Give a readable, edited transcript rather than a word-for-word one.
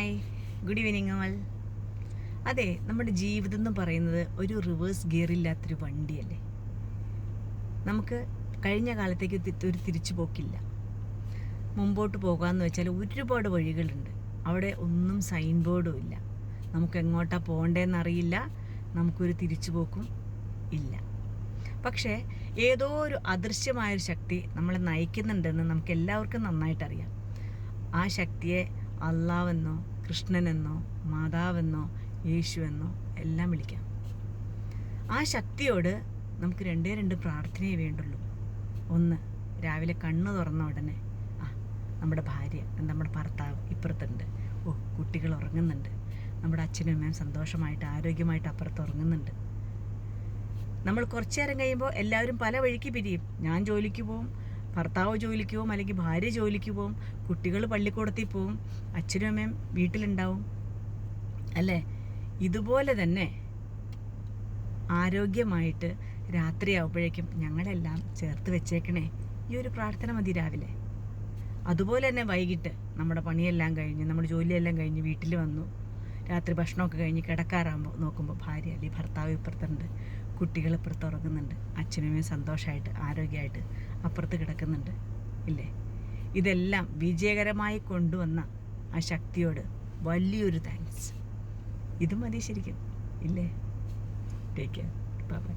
Hi, good evening all. അതെ, നമ്മുടെ ജീവിതം എന്ന് പറയുന്നത് ഒരു റിവേഴ്സ് ഗിയറില്ലാത്തൊരു വണ്ടിയല്ലേ. നമുക്ക് കഴിഞ്ഞ കാലത്തേക്ക് ഒരു തിരിച്ചു പോക്കില്ല. മുമ്പോട്ട് പോകാമെന്ന് വെച്ചാൽ ഒരുപാട് വഴികളുണ്ട്. അവിടെ ഒന്നും സൈൻ ബോർഡും ഇല്ല. നമുക്ക് എങ്ങോട്ടാണ് പോകേണ്ടതെന്നറിയില്ല, നമുക്കൊരു തിരിച്ചു പോക്കും ഇല്ല. പക്ഷേ ഏതോ ഒരു അദൃശ്യമായൊരു ശക്തി നമ്മളെ നയിക്കുന്നുണ്ടെന്ന് നമുക്ക് എല്ലാവർക്കും നന്നായിട്ടറിയാം. ആ ശക്തിയെ അള്ളാവെന്നോ കൃഷ്ണനെന്നോ മാതാവെന്നോ യേശുവെന്നോ എല്ലാം വിളിക്കാം. ആ ശക്തിയോട് നമുക്ക് രണ്ട് പ്രാർത്ഥനയേ വേണ്ടുള്ളൂ. ഒന്ന്, രാവിലെ കണ്ണ് തുറന്ന ഉടനെ നമ്മുടെ ഭാര്യ, നമ്മുടെ ഭർത്താവ് ഇപ്പുറത്തുണ്ട്, കുട്ടികൾ ഉറങ്ങുന്നുണ്ട്, നമ്മുടെ അച്ഛനും അമ്മയും സന്തോഷമായിട്ട് ആരോഗ്യമായിട്ട് അപ്പുറത്ത് ഉറങ്ങുന്നുണ്ട്. നമ്മൾ കുറച്ചു നേരം കഴിയുമ്പോൾ എല്ലാവരും പല വഴിക്ക് പിരിയും. ഞാൻ ജോലിക്ക് പോവും, ഭർത്താവ് ജോലിക്ക് പോവും, അല്ലെങ്കിൽ ഭാര്യ ജോലിക്ക് പോവും, കുട്ടികൾ പള്ളിക്കൂടത്തിൽ പോവും, അച്ഛനും അമ്മയും വീട്ടിലുണ്ടാവും അല്ലേ. ഇതുപോലെ തന്നെ ആരോഗ്യമായിട്ട് രാത്രിയാവുമ്പോഴേക്കും ഞങ്ങളെല്ലാം ചേർത്ത് വെച്ചേക്കണേ. ഈ ഒരു പ്രാർത്ഥന മതി രാവിലെ. അതുപോലെ തന്നെ വൈകിട്ട് നമ്മുടെ പണിയെല്ലാം കഴിഞ്ഞ്, നമ്മുടെ ജോലിയെല്ലാം കഴിഞ്ഞ് വീട്ടിൽ വന്നു, രാത്രി ഭക്ഷണമൊക്കെ കഴിഞ്ഞ് കിടക്കാറാകുമ്പോൾ നോക്കുമ്പോൾ ഭാര്യ അല്ലെങ്കിൽ ഭർത്താവ് ഇപ്പുറത്തുണ്ട്, കുട്ടികൾ ഇപ്പുറത്ത് ഉറങ്ങുന്നുണ്ട്, അച്ഛനും സന്തോഷമായിട്ട് ആരോഗ്യമായിട്ട് അപ്പുറത്ത് കിടക്കുന്നുണ്ട് ഇല്ലേ. ഇതെല്ലാം വിജയകരമായി കൊണ്ടുവന്ന ആ ശക്തിയോട് വലിയൊരു താങ്ക്സ്. ഇത് മതി ശരിക്കും ഇല്ലേ. Take care. Bye bye.